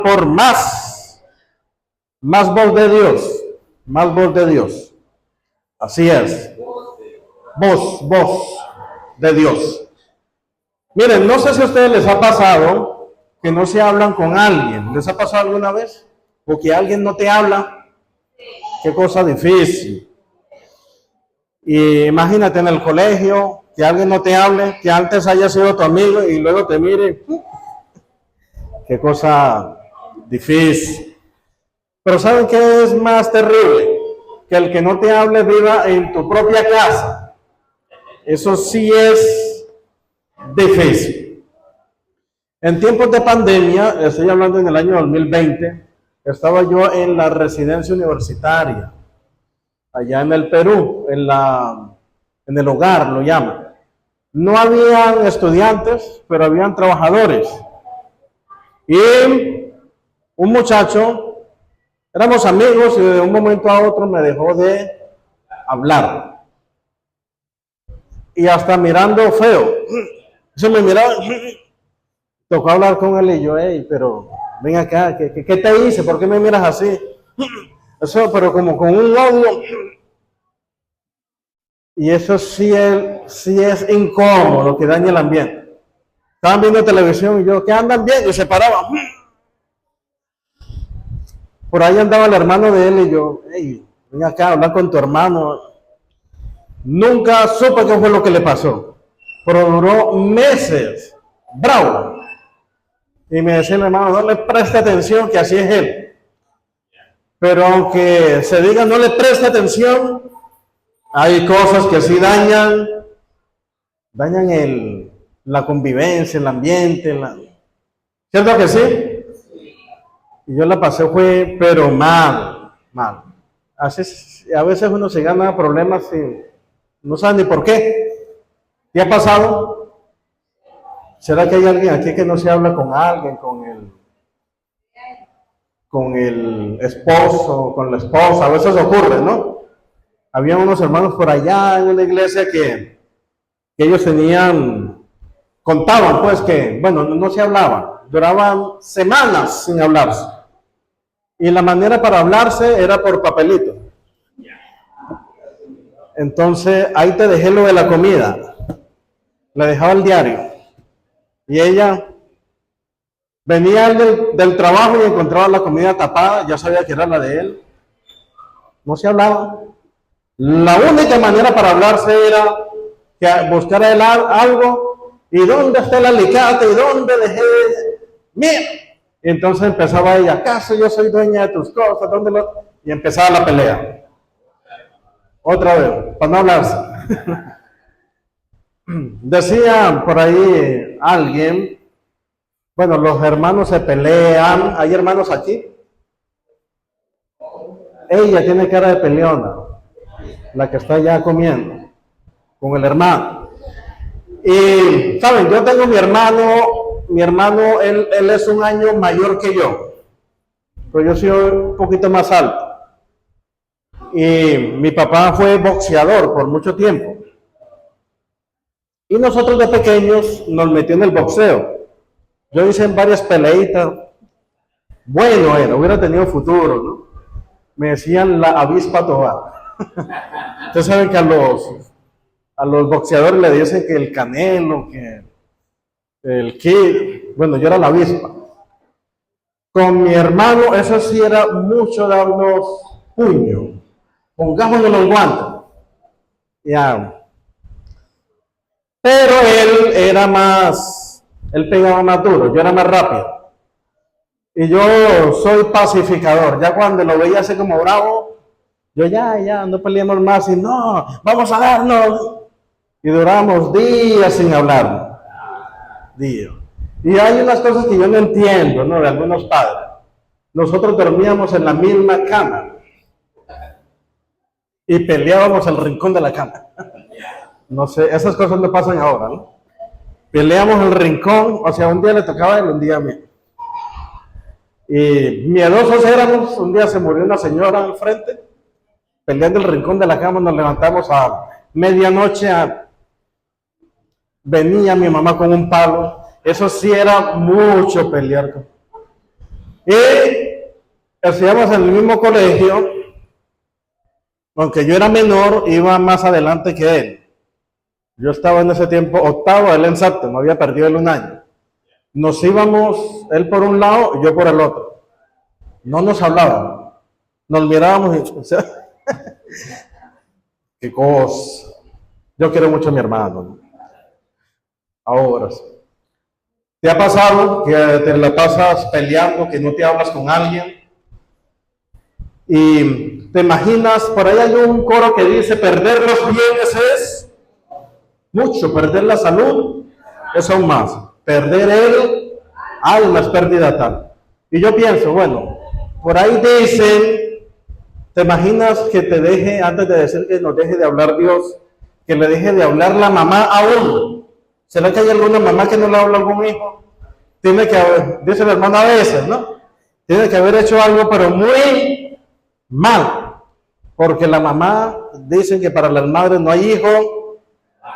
por más voz de Dios, más voz de Dios. Así es, voz de Dios. Miren, no sé si a ustedes les ha pasado que no se hablan con alguien. ¿Les ha pasado alguna vez? O que alguien no te habla. Qué cosa difícil. Y imagínate en el colegio, que alguien no te hable, que antes haya sido tu amigo y luego te mire. Qué cosa difícil. Pero ¿saben qué es más terrible? Que el que no te hable viva en tu propia casa. Eso sí es difícil. En tiempos de pandemia, estoy hablando en el año 2020, estaba yo en la residencia universitaria, allá en el Perú, en el hogar lo llaman. No habían estudiantes, pero habían trabajadores. Y un muchacho, éramos amigos y de un momento a otro me dejó de hablar. Y hasta mirando feo. Se me miraba, tocó hablar con él y yo, hey, pero ven acá, ¿qué te hice? ¿Por qué me miras así? Eso, pero como con un odio. Y eso sí es incómodo, que daña el ambiente. Estaban viendo televisión y yo, ¿qué andan viendo? Y se paraban. Por ahí andaba el hermano de él y yo, hey, ven acá a hablar con tu hermano. Nunca supe qué fue lo que le pasó, pero duró meses, bravo. Y me decía el hermano, no le preste atención, que así es él. Pero aunque se diga no le preste atención, hay cosas que sí dañan la convivencia, el ambiente. ¿Cierto que sí? Y yo la pasé fue, pero mal. A veces uno se gana problemas y no sabe ni por qué. ¿Qué ha pasado? ¿Será que hay alguien aquí que no se habla con alguien, con el esposo, con la esposa? A veces ocurre, ¿no? Había unos hermanos por allá en una iglesia que ellos contaban pues que, bueno, no se hablaban, duraban semanas sin hablarse. Y la manera para hablarse era por papelito. Entonces, ahí te dejé lo de la comida. Le dejaba el diario. Y ella venía del trabajo y encontraba la comida tapada, ya sabía que era la de él. No se hablaba. La única manera para hablarse era que buscara él algo. ¿Y dónde está el alicate? ¿Y dónde dejé? Mira. Y entonces empezaba ella, ¿acaso yo soy dueña de tus cosas? Y empezaba la pelea. Otra vez, para no hablarse. Decía por ahí alguien, bueno, los hermanos se pelean. ¿Hay hermanos aquí? Ella tiene cara de peleona, la que está ya comiendo con el hermano. Y, ¿saben? Yo tengo mi hermano, él es un año mayor que yo, pero yo soy un poquito más alto. Y mi papá fue boxeador por mucho tiempo. Y nosotros de pequeños nos metió en el boxeo. Yo hice en varias peleitas. Bueno, hubiera tenido futuro, ¿no? Me decían la avispa toda. Ustedes saben que a los boxeadores le dicen que el Canelo, que el Kid, bueno, yo era la avispa. Con mi hermano, eso sí era mucho darnos puño. Pongámonos los guantes. Ya. Pero él pegaba más duro, yo era más rápido. Y yo soy pacificador. Ya cuando lo veía así como bravo, yo ya, no peleemos más y no, vamos a darnos. Y duramos días sin hablar. Días. Y hay unas cosas que yo no entiendo, ¿no? De algunos padres. Nosotros dormíamos en la misma cama. Y peleábamos al rincón de la cama. No sé, esas cosas no pasan ahora, ¿no? Peleamos el rincón, o sea, un día le tocaba a él, un día a mí. Y miedosos éramos, un día se murió una señora al frente, peleando el rincón de la cama, nos levantamos a medianoche, venía mi mamá con un palo, eso sí era mucho pelear. Y estudiamos en el mismo colegio, aunque yo era menor, iba más adelante que él. Yo estaba en ese tiempo octavo, él en séptimo, había perdido él un año. Nos íbamos, él por un lado y yo por el otro. No nos hablábamos, nos mirábamos y, o sea, qué cosa. Yo quiero mucho a mi hermano. Ahora sí. ¿Te ha pasado que te la pasas peleando, que no te hablas con alguien? Y te imaginas, por ahí hay un coro que dice, perder los bienes es mucho, perder la salud es aún más, perder el alma es pérdida tal. Y yo pienso, bueno, por ahí dicen, te imaginas que te deje, antes de decir que nos deje de hablar Dios, que le deje de hablar la mamá a uno. ¿Será que hay alguna mamá que no le habla a algún hijo? Tiene que haber, dice la hermana a veces, ¿no? Tiene que haber hecho algo, pero muy mal. Porque la mamá, dicen que para las madres no hay hijo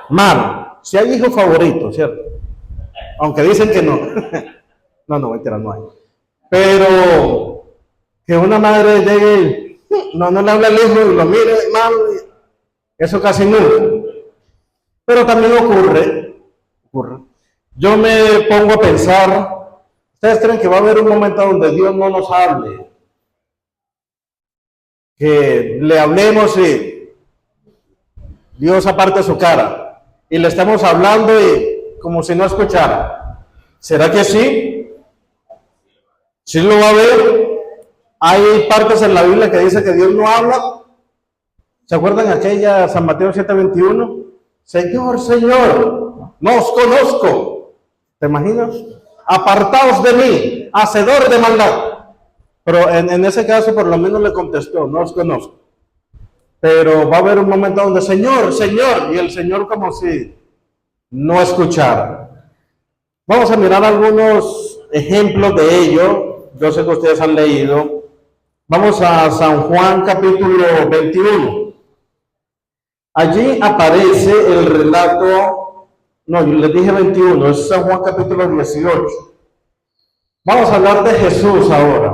malo. Si hay hijo favorito, ¿cierto? Aunque dicen que no. No, mentira, no hay. Pero que una madre llegue y no le habla al hijo y lo mire mal, eso casi nunca. Pero también ocurre. Yo me pongo a pensar, ¿ustedes creen que va a haber un momento donde Dios no nos hable? Que le hablemos y Dios aparte su cara y le estamos hablando y como si no escuchara. ¿Será que sí? ¿Sí lo va a ver? Hay partes en la Biblia que dice que Dios no habla. ¿Se acuerdan aquella San Mateo 7:21? Señor, Señor, no os conozco. ¿Te imaginas? Apartaos de mí, hacedor de maldad. Pero en ese caso por lo menos le contestó, no os conozco. Pero va a haber un momento donde, Señor, Señor, y el Señor como si no escuchara. Vamos a mirar algunos ejemplos de ello. Yo sé que ustedes han leído. Vamos a San Juan capítulo 21. Allí aparece el relato, no, yo les dije 21, es San Juan capítulo 18. Vamos a hablar de Jesús ahora.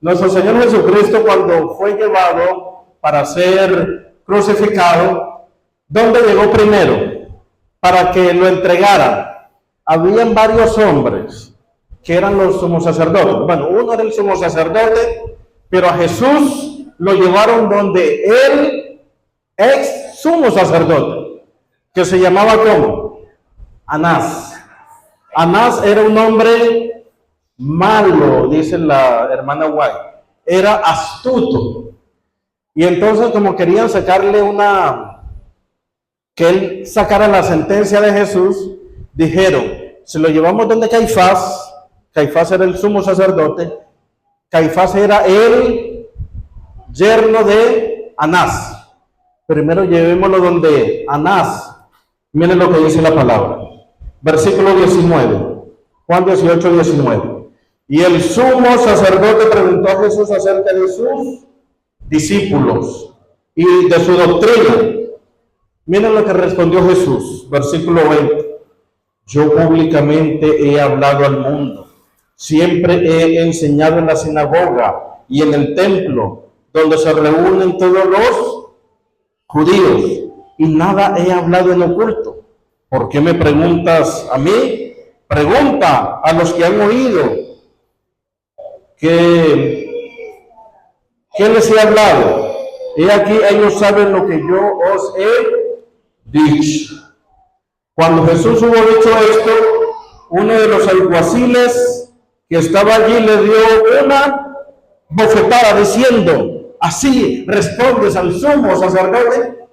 Nuestro Señor Jesucristo, cuando fue llevado para ser crucificado, ¿dónde llegó primero? Para que lo entregaran. Habían varios hombres que eran los sumos sacerdotes. Bueno, uno era el sumo sacerdote, pero a Jesús lo llevaron donde él, ex sumo sacerdote, que se llamaba ¿cómo? Anás. Anás era un hombre malo, dice la hermana White, era astuto. Y entonces como querían sacarle que él sacara la sentencia de Jesús, dijeron, si lo llevamos donde Caifás, Caifás era el sumo sacerdote, Caifás era el yerno de Anás. Primero llevémoslo donde Anás. Miren lo que dice la palabra. Versículo 19. Juan 18, 19. Y el sumo sacerdote preguntó a Jesús acerca de sus discípulos y de su doctrina. Miren lo que respondió Jesús. Versículo 20. Yo públicamente he hablado al mundo. Siempre he enseñado en la sinagoga y en el templo, donde se reúnen todos los judíos, y nada he hablado en oculto. ¿Por qué me preguntas a mí? Pregunta a los que han oído. ¿Qué les he hablado? He aquí, ellos saben lo que yo os he dicho. Cuando Jesús hubo dicho esto, uno de los alguaciles que estaba allí le dio una bofetada diciendo, así respondes al sumo sacerdote.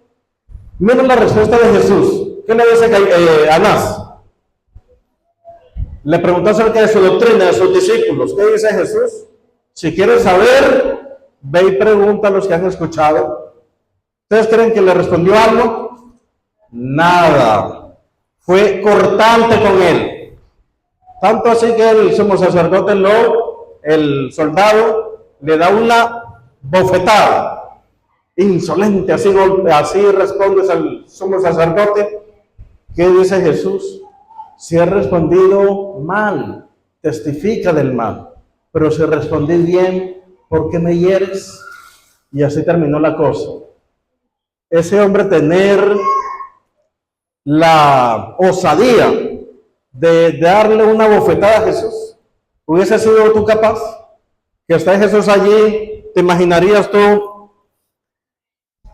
Miren la respuesta de Jesús. ¿Qué le dice Anás? Le preguntó acerca de su doctrina, de sus discípulos. ¿Qué dice Jesús? Si quieres saber, ve y pregunta a los que han escuchado. ¿Ustedes creen que le respondió algo? Nada. Fue cortante con él. Tanto así que el sumo sacerdote, el soldado, le da una bofetada. Insolente, así respondes al sumo sacerdote. ¿Qué dice Jesús? Si has respondido mal, testifica del mal. pero si respondí bien, ¿por qué me hieres? Y así terminó la cosa. Ese hombre tener la osadía de darle una bofetada a Jesús, ¿hubiese sido tú capaz? Que está Jesús allí, ¿te imaginarías tú?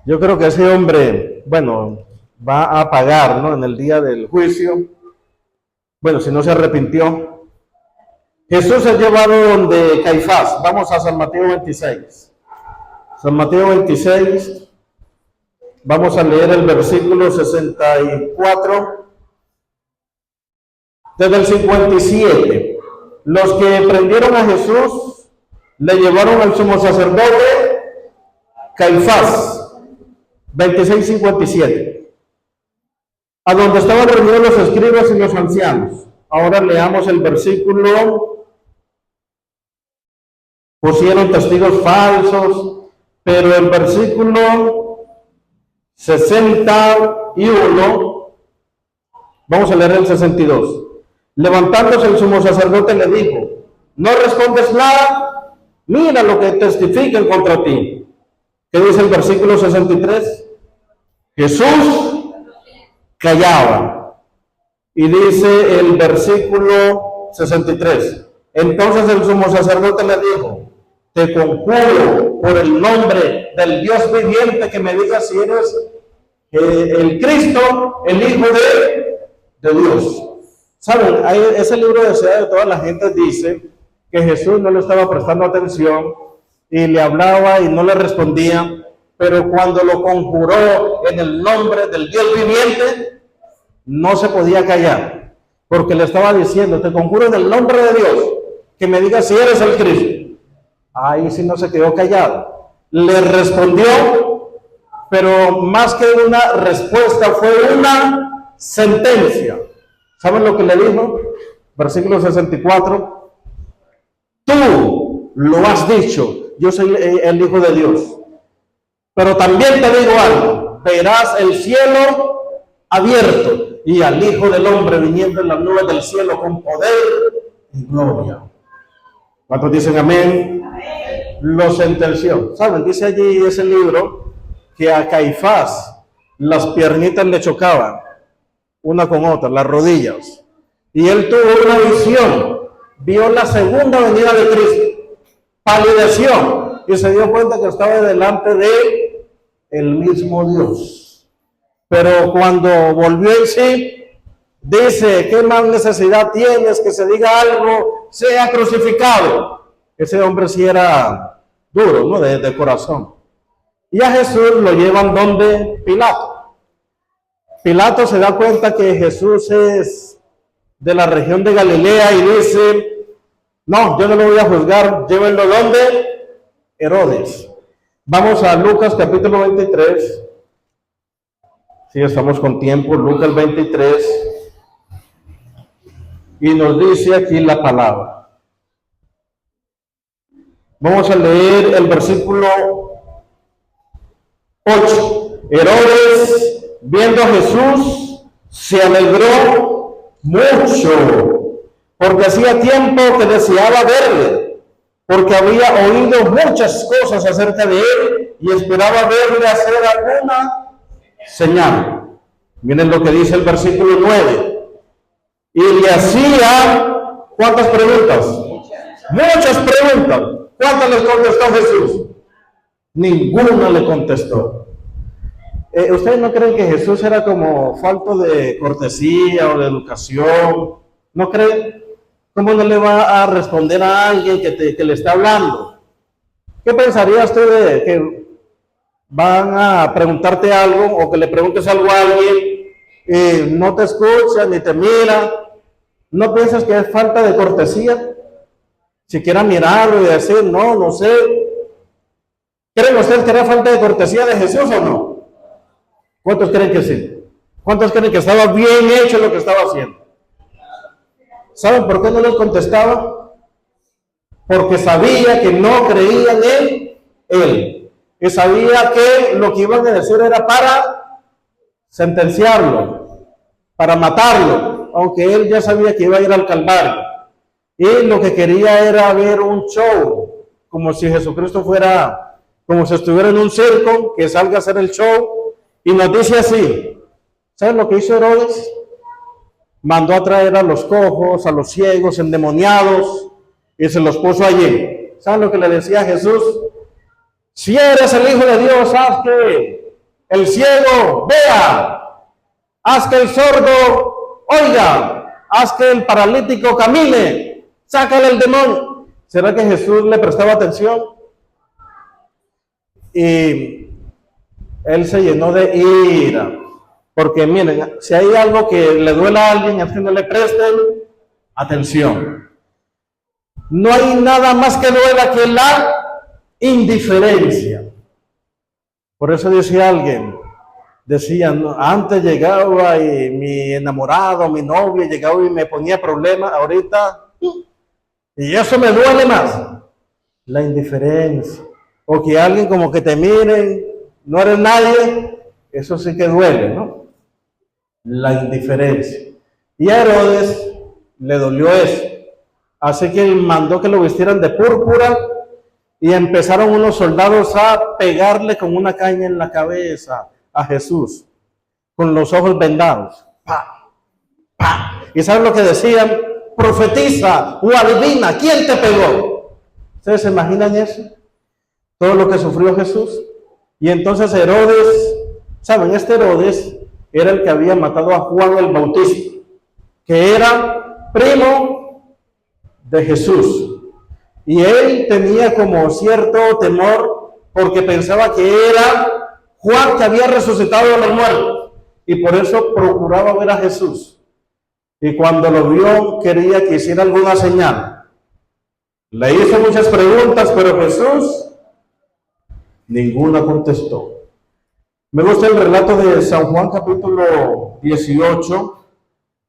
Yo creo que ese hombre, bueno, va a pagar, ¿no? En el día del juicio. Bueno, si no se arrepintió. Jesús es llevado donde Caifás. Vamos a San Mateo 26. San Mateo 26. Vamos a leer el versículo 64. Desde el 57. Los que prendieron a Jesús le llevaron al sumo sacerdote Caifás. 26:57. A donde estaban reunidos los escribas y los ancianos. Ahora leamos el versículo. Pusieron testigos falsos, pero el versículo 61, vamos a leer el 62. Levantándose el sumo sacerdote le dijo: ¿no respondes nada? Mira lo que testifican contra ti. ¿Qué dice el versículo 63? Jesús callaba. Y dice el versículo 63. Entonces el sumo sacerdote le dijo: te conjuro por el nombre del Dios viviente que me digas si eres el Cristo, el Hijo de Dios. ¿Saben? Ese libro de Sea de toda la gente dice que Jesús no le estaba prestando atención y le hablaba y no le respondía, pero cuando lo conjuró en el nombre del Dios viviente, no se podía callar, porque le estaba diciendo: te conjuro en el nombre de Dios que me digas si eres el Cristo. Ahí sí no se quedó callado. Le respondió, pero más que una respuesta fue una sentencia. ¿Saben lo que le dijo? Versículo 64. Tú lo has dicho, yo soy el Hijo de Dios. Pero también te digo algo: verás el cielo abierto y al Hijo del Hombre viniendo en las nubes del cielo con poder y gloria. ¿Cuántos dicen amén? Amén. Lo sentenció. ¿Saben? Dice allí ese libro que a Caifás las piernitas le chocaban una con otra, las rodillas. Y él tuvo una visión, vio la segunda venida de Cristo, palideció y se dio cuenta que estaba delante de el mismo Dios. Pero cuando volvió en sí, dice: ¿qué más necesidad tienes que se diga algo? Sea crucificado. Ese hombre sí era duro, ¿no? De corazón. Y a Jesús lo llevan donde Pilato. Pilato se da cuenta que Jesús es de la región de Galilea y dice: no, yo no lo voy a juzgar, llévenlo donde Herodes. Vamos a Lucas capítulo 23. Si estamos con tiempo, Lucas 23. Y nos dice aquí la palabra. Vamos a leer el versículo 8. Herodes, viendo a Jesús, se alegró mucho, porque hacía tiempo que deseaba verle, porque había oído muchas cosas acerca de él y esperaba verle hacer alguna señal. Miren lo que dice el versículo 9. Y le hacía, ¿cuántas preguntas? Muchas preguntas. ¿Cuántas les contestó Jesús? Ninguna le contestó. ¿Ustedes no creen que Jesús era como falto de cortesía o de educación? ¿No creen? ¿Cómo no le va a responder a alguien que le está hablando? ¿Qué pensaría usted de que van a preguntarte algo o que le preguntes algo a alguien y no te escucha ni te mira? ¿No piensas que es falta de cortesía? Siquiera mirarlo y decir: no, no sé. ¿Creen ustedes que era falta de cortesía de Jesús o no? ¿Cuántos creen que sí? ¿Cuántos creen que estaba bien hecho lo que estaba haciendo? ¿Saben por qué no les contestaba? Porque sabía que no creían en él. Que sabía que lo que iban a decir era para sentenciarlo, para matarlo, aunque él ya sabía que iba a ir al Calvario. y lo que quería era ver un show, como si Jesucristo fuera, como si estuviera en un circo, que salga a hacer el show, y nos dice así, ¿saben lo que hizo Herodes? Mandó a traer a los cojos, a los ciegos, endemoniados, y se los puso allí. ¿Saben lo que le decía a Jesús? Si eres el Hijo de Dios, haz que el ciego vea, haz que el sordo oiga, haz que el paralítico camine, sácale el demonio. ¿Será que Jesús le prestaba atención? Y él se llenó de ira. Porque miren, si hay algo que le duele a alguien, es que no le presten atención. No hay nada más que duela que la indiferencia. Por eso decía alguien, no, antes llegaba y mi enamorado, mi novia llegaba y me ponía problemas, ahorita, y eso me duele más, la indiferencia. O que alguien como que te miren, no eres nadie, eso sí que duele, ¿no? La indiferencia. Y a Herodes le dolió eso. Así que él mandó que lo vistieran de púrpura y empezaron unos soldados a pegarle con una caña en la cabeza a Jesús, con los ojos vendados. ¡Pah! ¡Pah! ¿Y saben lo que decían? Profetiza o adivina, ¿quién te pegó? ¿Ustedes se imaginan eso? Todo lo que sufrió Jesús. Y entonces Herodes, ¿saben? Este Herodes era el que había matado a Juan el Bautista, que era primo de Jesús. Y él tenía como cierto temor porque pensaba que era Juan que había resucitado de los muertos. Y por eso procuraba ver a Jesús. Y cuando lo vio, quería que hiciera alguna señal. Le hizo muchas preguntas, pero Jesús ninguna contestó. Me gusta el relato de San Juan capítulo 18.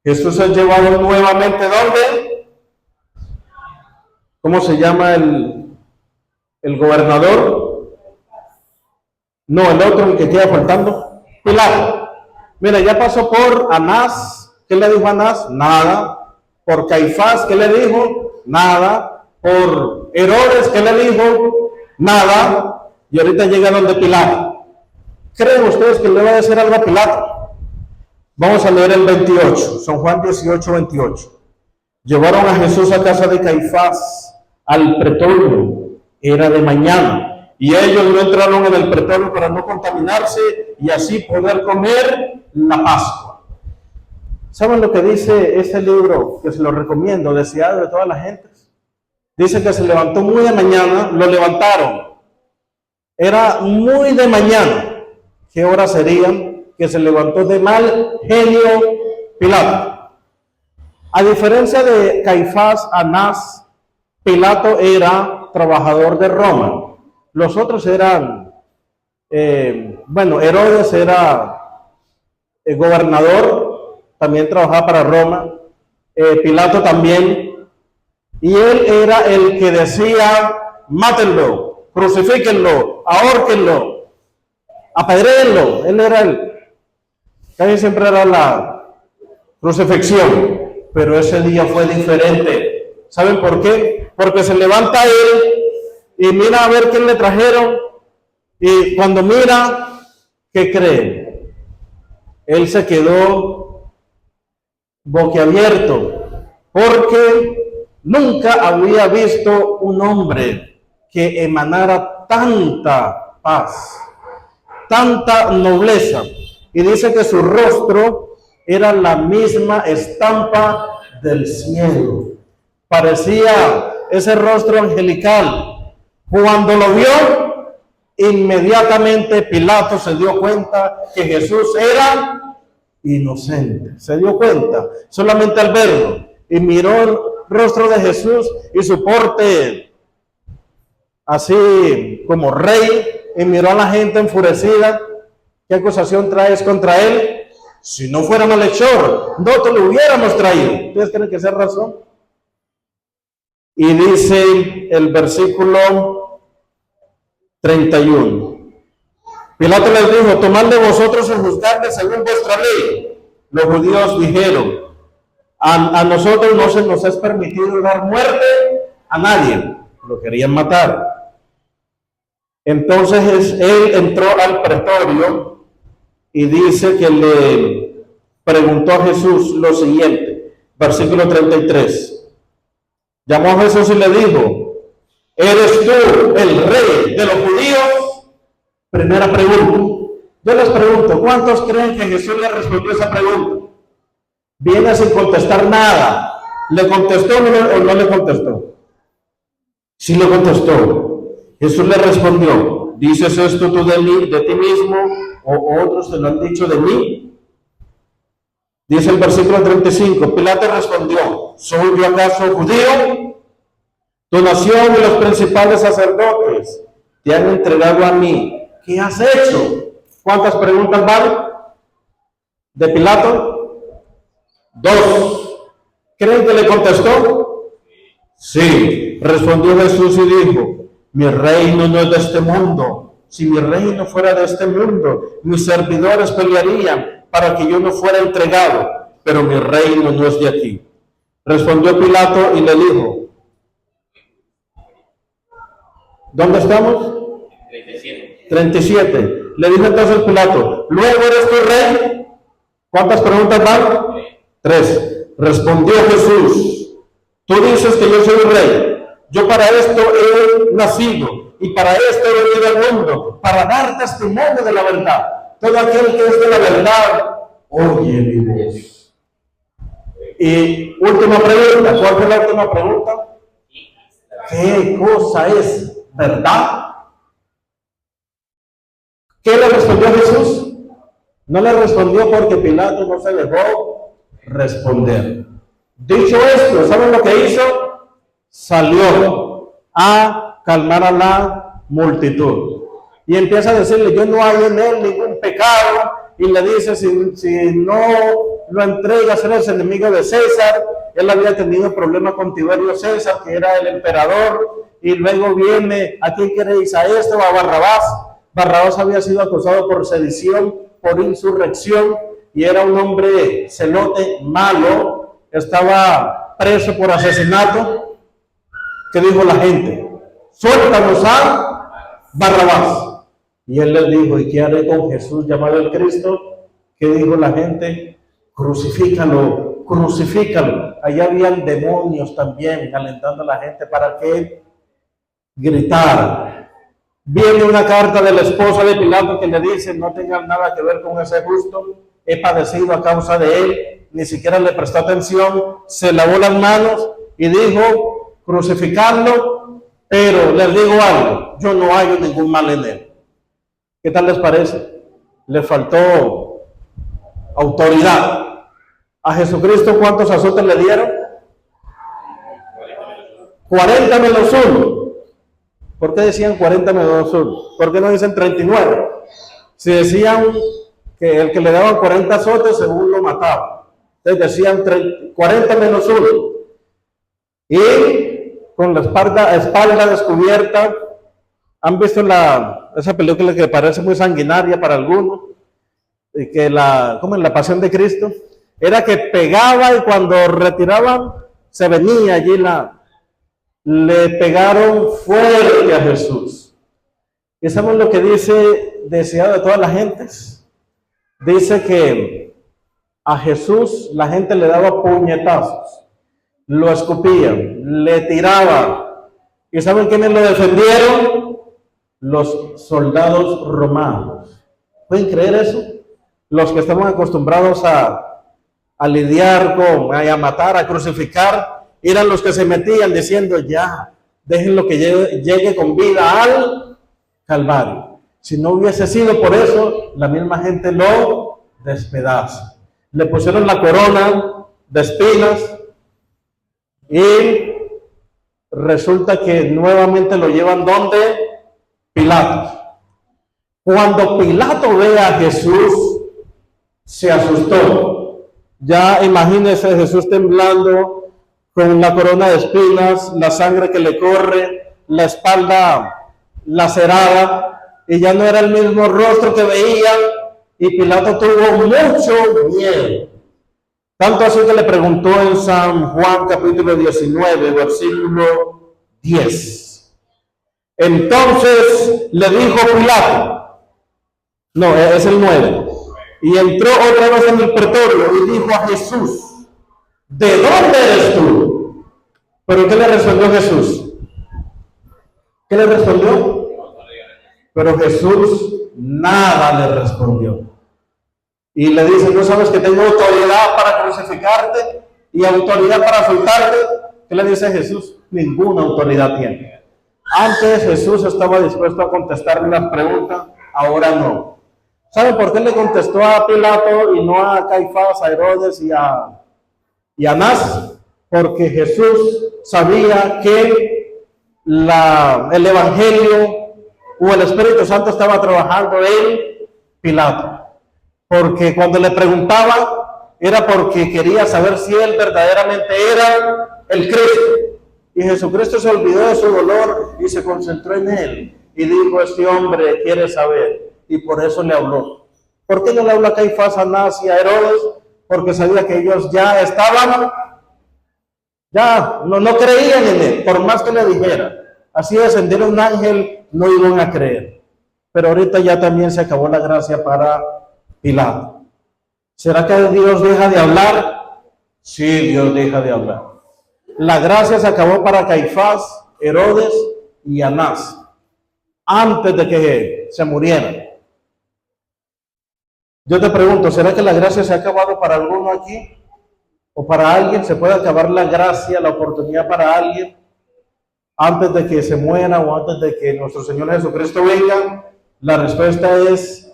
Jesús es llevado nuevamente, ¿dónde? ¿Cómo se llama el gobernador? No, el otro, el que queda faltando. Pilato. Mira, ya pasó por Anás. ¿Qué le dijo Anás? Nada. Por Caifás, ¿qué le dijo? Nada. Por Herodes, ¿qué le dijo? Nada. Y ahorita llega donde Pilato. ¿Creen ustedes que le va a decir algo a Pilato? Vamos a leer el 28, San Juan 18, 28. Llevaron a Jesús a casa de Caifás, al pretorio, era de mañana, y ellos no entraron en el pretorio para no contaminarse y así poder comer la Pascua. ¿Saben lo que dice ese libro? Que se lo recomiendo, deseado de todas las gentes. Dice que se levantó muy de mañana, lo levantaron. Era muy de mañana. ¿Qué hora serían? Que se levantó de mal genio Pilato. A diferencia de Caifás, Anás, Pilato era trabajador de Roma. Los otros eran, Herodes era gobernador, también trabajaba para Roma. Pilato también. Y él era el que decía, mátenlo, crucifíquenlo, ahórquenlo, apedréenlo. Él era casi siempre era la crucifixión, pero ese día fue diferente. ¿Saben por qué? Porque se levanta él y mira a ver quién le trajeron, y cuando mira, ¿qué cree? Él se quedó boquiabierto, porque nunca había visto un hombre que emanara tanta paz, tanta nobleza. Y dice que su rostro era la misma estampa del cielo. Parecía ese rostro angelical. Cuando lo vio, inmediatamente Pilato se dio cuenta que Jesús era inocente. Se dio cuenta solamente al verlo. Y miró el rostro de Jesús y su porte así como rey, y miró a la gente enfurecida. ¿Qué acusación traes contra él? Si no fuera malhechor, no te lo hubiéramos traído. ¿Ustedes creen que esa es razón? Y dice el versículo 31. Pilato les dijo, tomad de vosotros y juzgadme según vuestra ley. Los judíos dijeron, A nosotros no se nos es permitido dar muerte a nadie. Lo querían matar. Entonces él entró al pretorio y dice que le preguntó a Jesús lo siguiente, versículo 33. Llamó a Jesús y le dijo: ¿eres tú el rey de los judíos? Primera pregunta. Yo les pregunto, ¿cuántos creen que Jesús le respondió esa pregunta? Viene sin contestar nada. ¿Le contestó o no le contestó? Sí le contestó. Jesús le respondió: ¿dices esto tú de ti mismo, o otros te lo han dicho de mí? Dice el versículo 35, Pilato respondió: ¿soy yo acaso judío? Tu nación y los principales sacerdotes te han entregado a mí. ¿Qué has hecho? ¿Cuántas preguntas van de Pilato? 2. ¿Creen que le contestó? Sí. Respondió Jesús y dijo: mi reino no es de este mundo. Si mi reino fuera de este mundo, mis servidores pelearían para que yo no fuera entregado, pero mi reino no es de aquí. Respondió Pilato y le dijo: ¿dónde estamos? 37. Le dijo entonces Pilato: ¿luego eres tu rey? ¿Cuántas preguntas van? 3. Respondió Jesús: tú dices que yo soy rey. Yo para esto he nacido y para esto he venido al mundo, para dar testimonio de la verdad. Todo aquel que es de la verdad, oye mi voz. Y última pregunta. ¿Cuál fue la última pregunta? ¿Qué cosa es verdad? ¿Qué le respondió Jesús? No le respondió porque Pilato no se dejó responder. Dicho esto, ¿saben lo que hizo? Salió a calmar a la multitud. Y empieza a decirle: yo no hay en él ningún pecado. Y le dice: si no lo entregas, eres enemigo de César. Él había tenido problemas con Tiberio César, que era el emperador. Y luego viene: ¿a quién queréis? ¿A esto o a Barrabás? Barrabás había sido acusado por sedición, por insurrección, y era un hombre celote, malo. Estaba preso por asesinato. ¿Qué dijo la gente? Suéltanos a Barrabás. Y él les dijo: ¿y qué haré con Jesús llamado el Cristo? ¿Qué dijo la gente? Crucifícalo, crucifícalo. Allá habían demonios también alentando a la gente para que gritara. Viene una carta de la esposa de Pilato que le dice: no tengan nada que ver con ese justo, he padecido a causa de él. Ni siquiera le prestó atención, se lavó las manos y dijo: crucificarlo, pero les digo algo, yo no hallo ningún mal en él. ¿Qué tal les parece? Le faltó autoridad. A Jesucristo, ¿cuántos azotes le dieron? 40 menos 1. ¿Por qué decían 40 menos 1? ¿Por qué no dicen 39? Si decían que el que le daban 40 azotes, según lo mataba. Entonces decían 40 menos 1. Y con la espalda descubierta. ¿Han visto esa película que parece muy sanguinaria para algunos? Y que como en La Pasión de Cristo, era que pegaba y cuando retiraban, se venía allí le pegaron fuerte a Jesús. ¿Y saben lo que decía de todas las gentes? Dice que a Jesús la gente le daba puñetazos, lo escupían, le tiraban. ¿Y saben quiénes lo defendieron? Los soldados romanos. ¿Pueden creer eso? Los que estaban acostumbrados a lidiar a matar, a crucificar, eran los que se metían diciendo: ya, déjenlo que llegue con vida al Calvario. Si no hubiese sido por eso, la misma gente lo despedaza. Le pusieron la corona de espinas y resulta que nuevamente lo llevan ¿dónde? Pilato. Cuando Pilato ve a Jesús, se asustó. Ya imagínese Jesús temblando, con la corona de espinas, la sangre que le corre, la espalda lacerada, y ya no era el mismo rostro que veía, y Pilato tuvo mucho miedo. Tanto así que le preguntó en San Juan capítulo 19, versículo 10. Entonces le dijo Pilato, no, es el 9, y entró otra vez en el pretorio y dijo a Jesús, ¿de dónde eres tú? ¿Pero qué le respondió Jesús? ¿Qué le respondió? Pero Jesús nada le respondió. Y le dice, ¿no sabes que tengo autoridad para crucificarte y autoridad para soltarte? ¿Qué le dice Jesús? Ninguna autoridad tiene. Antes Jesús estaba dispuesto a contestarle las preguntas, ahora no. ¿Saben por qué le contestó a Pilato y no a Caifás, a Herodes y a Anás? Porque Jesús sabía que el Evangelio o el Espíritu Santo estaba trabajando en Pilato. Porque cuando le preguntaba era porque quería saber si él verdaderamente era el Cristo. Y Jesucristo se olvidó de su dolor y se concentró en él. Y dijo, este hombre quiere saber. Y por eso le habló. ¿Por qué no le habla a Caifás, a Anás y a Herodes? Porque sabía que ellos ya estaban, no creían en él, por más que le dijera. Así descendiera un ángel, no iban a creer. Pero ahorita ya también se acabó la gracia para Pilato. ¿Será que Dios deja de hablar? Sí, Dios deja de hablar. La gracia se acabó para Caifás, Herodes y Anás, antes de que se murieran. Yo te pregunto, ¿será que la gracia se ha acabado para alguno aquí? ¿O para alguien? ¿Se puede acabar la gracia, la oportunidad para alguien antes de que se muera o antes de que nuestro Señor Jesucristo venga? La respuesta es,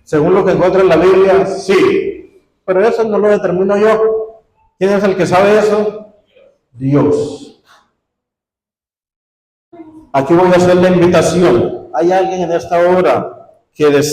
según lo que encuentro en la Biblia, sí. Pero eso no lo determino yo. ¿Quién es el que sabe eso? Dios. Aquí voy a hacer la invitación. ¿Hay alguien en esta hora que desea